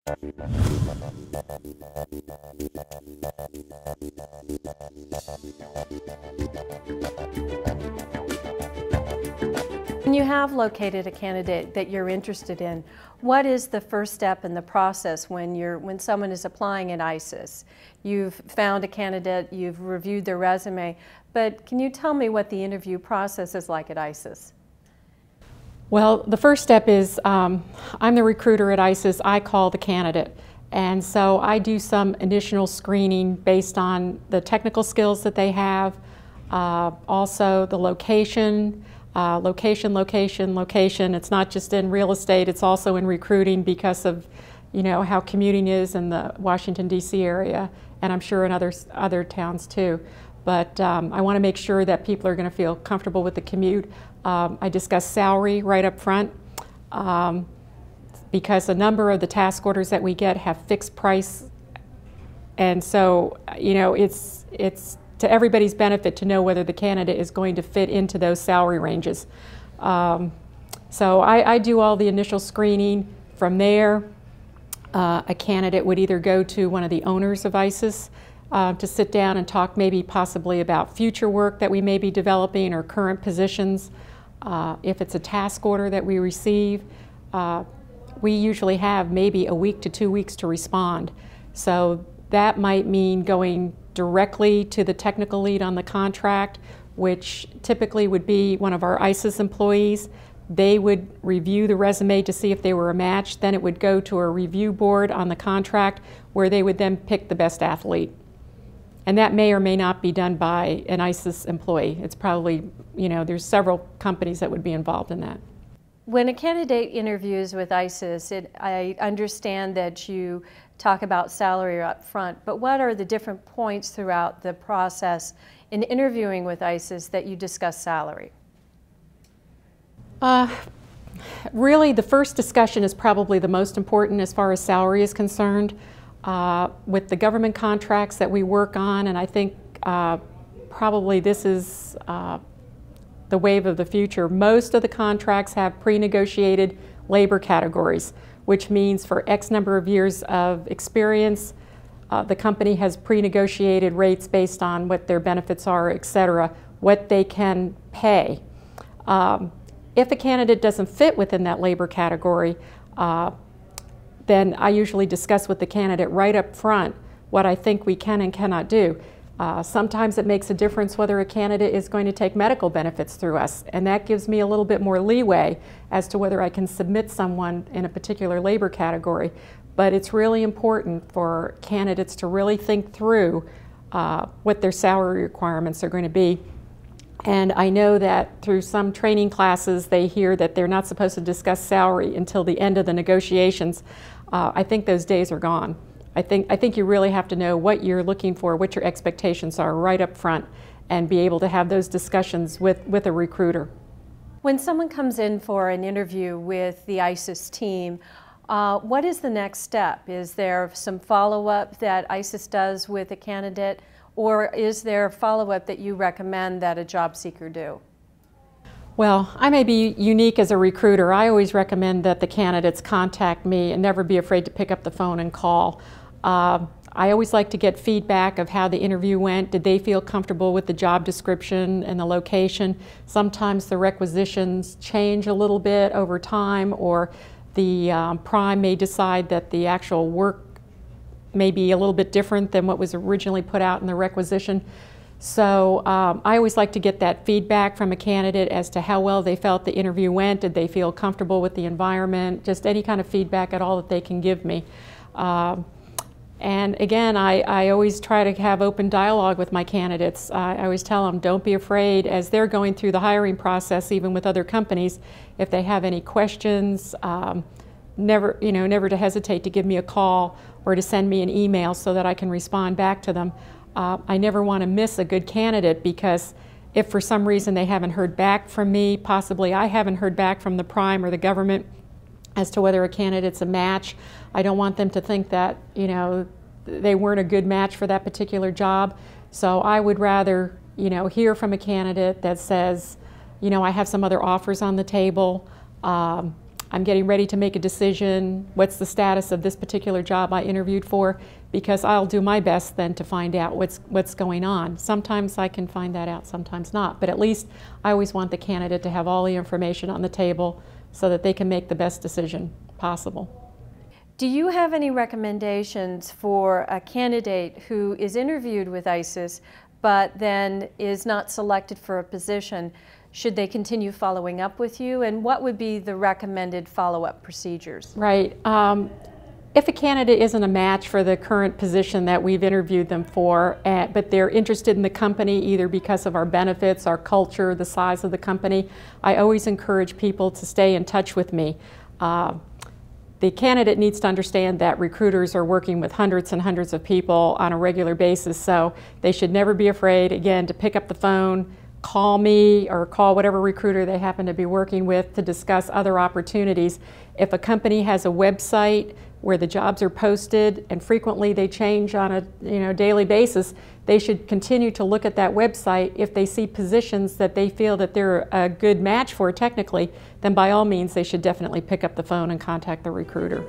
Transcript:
When you have located a candidate that you're interested in, what is the first step in the process when someone is applying at ICES? You've found a candidate, you've reviewed their resume, but can you tell me what the interview process is like at ICES? Well, the first step is I'm the recruiter at ICES. I call the candidate. And so I do some initial screening based on the technical skills that they have, also the location, location. It's not just in real estate, it's also in recruiting because of, how commuting is in the Washington, D.C. area, and I'm sure in other towns too. But I want to make sure that people are going to feel comfortable with the commute. I discuss salary right up front because a number of the task orders that we get have fixed price, and so it's to everybody's benefit to know whether the candidate is going to fit into those salary ranges. So I do all the initial screening. From there, a candidate would either go to one of the owners of ICES to sit down and talk maybe possibly about future work that we may be developing or current positions. If it's a task order that we receive, we usually have maybe a week to 2 weeks to respond. So that might mean going directly to the technical lead on the contract, which typically would be one of our ICES employees. They would review the resume to see if they were a match. Then it would go to a review board on the contract where they would then pick the best athlete. And that may or may not be done by an ICES employee. It's probably, there's several companies that would be involved in that. When a candidate interviews with ICES, I understand that you talk about salary up front, but what are the different points throughout the process in interviewing with ICES that you discuss salary? Really, the first discussion is probably the most important as far as salary is concerned. With the government contracts that we work on, and I think probably this is the wave of the future, most of the contracts have pre-negotiated labor categories, which means for X number of years of experience, the company has pre-negotiated rates based on what their benefits are, et cetera, what they can pay. If a candidate doesn't fit within that labor category, then I usually discuss with the candidate right up front what I think we can and cannot do. Sometimes it makes a difference whether a candidate is going to take medical benefits through us, and that gives me a little bit more leeway as to whether I can submit someone in a particular labor category. But it's really important for candidates to really think through what their salary requirements are going to be. And I know that through some training classes they hear that they're not supposed to discuss salary until the end of the negotiations. I think those days are gone. I think you really have to know what you're looking for, what your expectations are right up front, and be able to have those discussions with a recruiter. When someone comes in for an interview with the ICES team, what is the next step? Is there some follow-up that ICES does with a candidate, or is there follow-up that you recommend that a job seeker do? Well, I may be unique as a recruiter. I always recommend that the candidates contact me and never be afraid to pick up the phone and call. I always like to get feedback of how the interview went. Did they feel comfortable with the job description and the location? Sometimes the requisitions change a little bit over time, or the prime may decide that the actual work may be a little bit different than what was originally put out in the requisition. So I always like to get that feedback from a candidate as to how well they felt the interview went. Did they feel comfortable with the environment? Just any kind of feedback at all that they can give me. And again, I always try to have open dialogue with my candidates. I always tell them, don't be afraid as they're going through the hiring process, even with other companies. If they have any questions, never to hesitate to give me a call or to send me an email so that I can respond back to them. I never want to miss a good candidate, because if for some reason they haven't heard back from me, possibly I haven't heard back from the prime or the government as to whether a candidate's a match, I don't want them to think that, they weren't a good match for that particular job. So I would rather, hear from a candidate that says, I have some other offers on the table. I I'm getting ready to make a decision, what's the status of this particular job I interviewed for, because I'll do my best then to find out what's going on. Sometimes I can find that out, sometimes not, but at least I always want the candidate to have all the information on the table so that they can make the best decision possible. Do you have any recommendations for a candidate who is interviewed with ICES but then is not selected for a position? Should they continue following up with you, and what would be the recommended follow-up procedures? Right. If a candidate isn't a match for the current position that we've interviewed them for, but they're interested in the company either because of our benefits, our culture, the size of the company, I always encourage people to stay in touch with me. The candidate needs to understand that recruiters are working with hundreds and hundreds of people on a regular basis, so they should never be afraid, again, to pick up the phone, call me or call whatever recruiter they happen to be working with to discuss other opportunities. If a company has a website where the jobs are posted, and frequently they change on a daily basis, they should continue to look at that website. If they see positions that they feel that they're a good match for technically, then by all means they should definitely pick up the phone and contact the recruiter.